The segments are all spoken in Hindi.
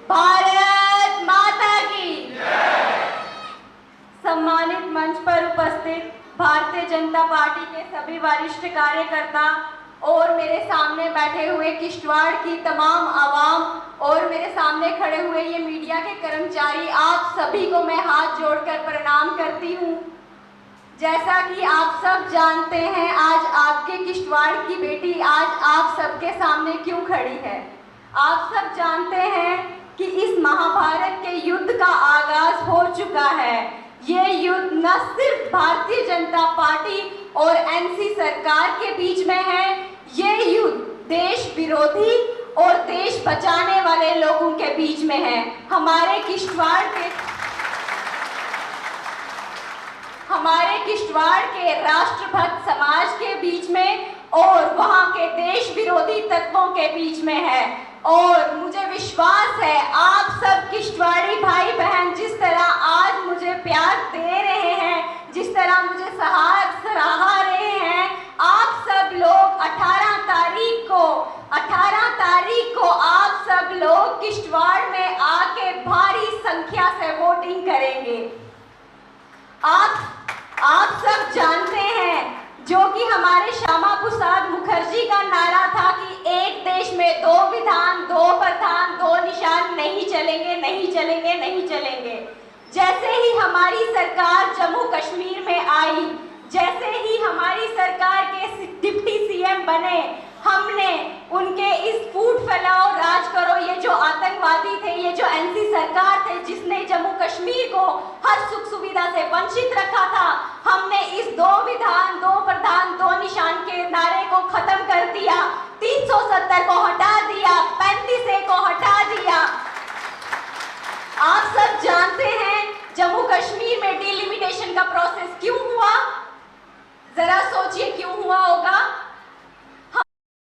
भारत माता की सम्मानित मंच पर उपस्थित भारतीय जनता पार्टी के सभी वरिष्ठ कार्यकर्ता और मेरे सामने बैठे हुए किश्तवाड़ की तमाम आवाम और मेरे सामने खड़े हुए ये मीडिया के कर्मचारी, आप सभी को मैं हाथ जोड़कर प्रणाम करती हूँ। जैसा कि आप सब जानते हैं, आज आपके किश्तवाड़ की बेटी आज आप सबके सामने क्यों खड़ी है। आप सब जानते हैं कि इस महाभारत के युद्ध का आगाज हो चुका है। ये युद्ध न सिर्फ भारतीय जनता पार्टी और एनसी सरकार के बीच में है, ये युद्ध देश विरोधी और देश बचाने वाले लोगों के बीच में है। हमारे किश्तवाड़ के राष्ट्रभक्त समाज के बीच में और वहां के देश विरोधी तत्वों के बीच में है। और मुझे विश्वास है आप सब किश्तवाड़ी भाई बहन जिस तरह आज मुझे प्यार दे रहे हैं, जिस तरह मुझे सराहा रहे हैं, आप सब लोग 18 तारीख को आप सब लोग किश्तवाड़ में आके भारी संख्या से वोटिंग करेंगे। आप सब जानते हैं जो कि हमारे श्यामा प्रसाद मुखर्जी का नारा था कि एक देश में 2 विधान 2 प्रधान 2 निशान नहीं चलेंगे, नहीं चलेंगे, नहीं चलेंगे। जैसे ही हमारी सरकार जम्मू कश्मीर में आई, जैसे ही हमारी सरकार के डिप्टी सीएम बने, हमने उनके इस फूट फैलाओ राज करो, ये जो आतंकवादी थे, ये जो एनसी सरकार थे जिसने जम्मू कश्मीर को हर सुख सुविधा से वंचित रखा था, हमने इस 2 विधान 2 प्रधान 2 निशान के नारे को खत्म कर दिया। 370 को हटा दिया, 35A को हटा दिया। आप सब जानते हैं जम्मू कश्मीर में डिलिमिटेशन का प्रोसेस क्यों हुआ, जरा सोचिए क्यों हुआ होगा।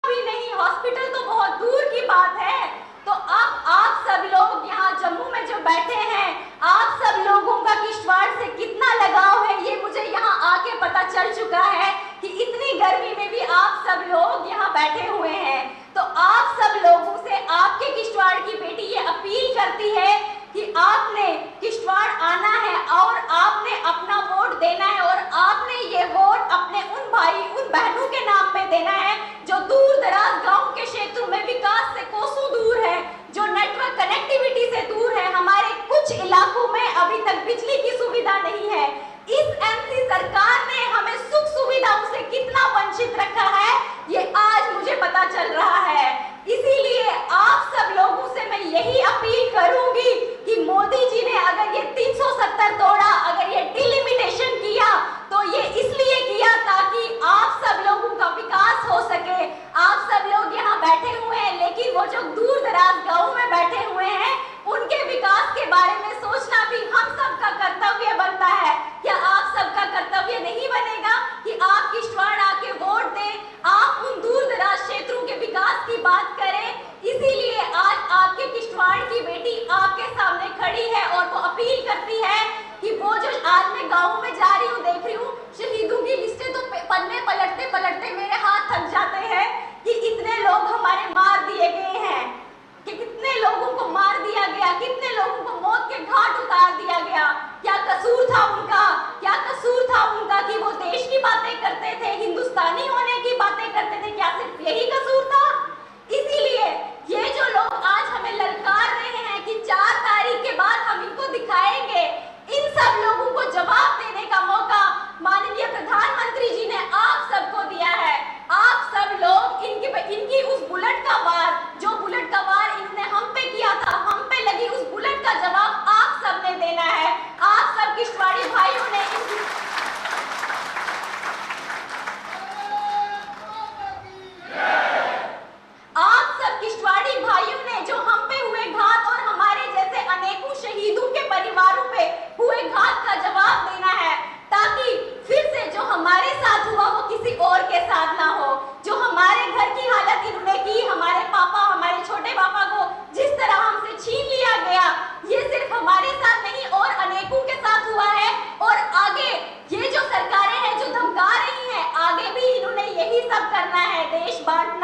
भी नहीं, हॉस्पिटल तो बहुत दूर की बात है। तो अब आप सब लोग यहाँ जम्मू में जो बैठे हैं, आप सब लोगों का किश्तवाड़ से कितना लगाव है ये मुझे यहाँ आके पता चल चुका है कि इतनी गर्मी में भी आप सब लोग यहाँ बैठे हुए हैं। तो आप सब लोगों से आपके किश्तवाड़ की बेटी ये अपील करती है कि आपने किश्तवाड़ आना है और आपने अपना वोट देना है और आपने ये वोट अपने उन भाई उन बहनों के नाम पे देना है जो दूर दराज गांव के क्षेत्रों में विकास से कोसों दूर है, जो नेटवर्क कनेक्टिविटी से दूर है। हमारे कुछ इलाकों में अभी तक बिजली की सुविधा नहीं है। इस एनसी सरकार ने हमें सुख सुविधाओं से कितना वंचित रखा है ये आज मुझे पता चल रहा है। इसीलिए आप सब लोगों से मैं यही अपील करूंगी कि मोदी जी ने अगर ये 370 तोड़ा, अगर ये डिलिमिटेशन किया तो ये इसलिए किया ताकि आप सब लोगों का विकास हो सके। आप सब लोग यहाँ बैठे हुए हैं, लेकिन वो जो दूर दराज गाँव में बैठे हुए हैं उनके विकास के बारे में सोचना भी हम सबका कर्तव्य बनता है। क्या आप सबका कर्तव्य नहीं बनेगा कि आप किश्तवाड़ आके वोट दें, आप उन दूर दराज क्षेत्रों के विकास की बात करें। इसीलिए आज आपके किश्तवाड़ की बेटी आपके सामने खड़ी है और वो अपील करती है कि वो जो आज मैं गाँव में जा रही हूँ, देख रही हूँ शहीदों की लिस्टें तो पन्ने पलटते पलटते मेरे हाथ थक जाते हैं कि इतने लोग हमारे मार दिए गए हैं, कि कितने लोगों को मार दिया गया, कितने लोगों को मौत के घाट उतार दिया गया। क्या कसूर था उनका, क्या कसूर था उनका कि वो देश की बातें करते थे, हिंदुस्तानी होने की बातें करते थे, क्या सिर्फ यही कसूर था? इसीलिए ये जो लोग आज हमें ललकार रहे हैं कि 4 तारीख के बाद हम इनको दिखाएंगे, इन सब लोगों को जवाब देने का मौका माननीय प्रधानमंत्री जी ने आप सबको दिया है। आप सब लोग इनकी उस बुलेट का वार, जो बुलेट का वार इन्होंने हम पे किया था, हम पे लगी उस बुलेट का जवाब आप सब ने देना है। आप सब किश्तवाड़ी भाइयों ने जो हम पे हुए घात और हमारे जैसे अनेकों शहीदों के परिवारों पे हुए घात का जवाब देना है, ताकि फिर से जो हमारे साथ हुआ वो किसी और के साथ ना हो। जो हमारे घर की हालत इन्होंने की, हमारे पापा, हमारे छोटे पापा को जिस तरह हमसे छीन लिया गया, ये सिर्फ हमारे साथ नहीं और अनेकों के साथ हुआ है। और आगे ये जो सरकारें हैं जो धमका रही हैं, आगे भी इन्होंने यही सब करना है, देश बांटना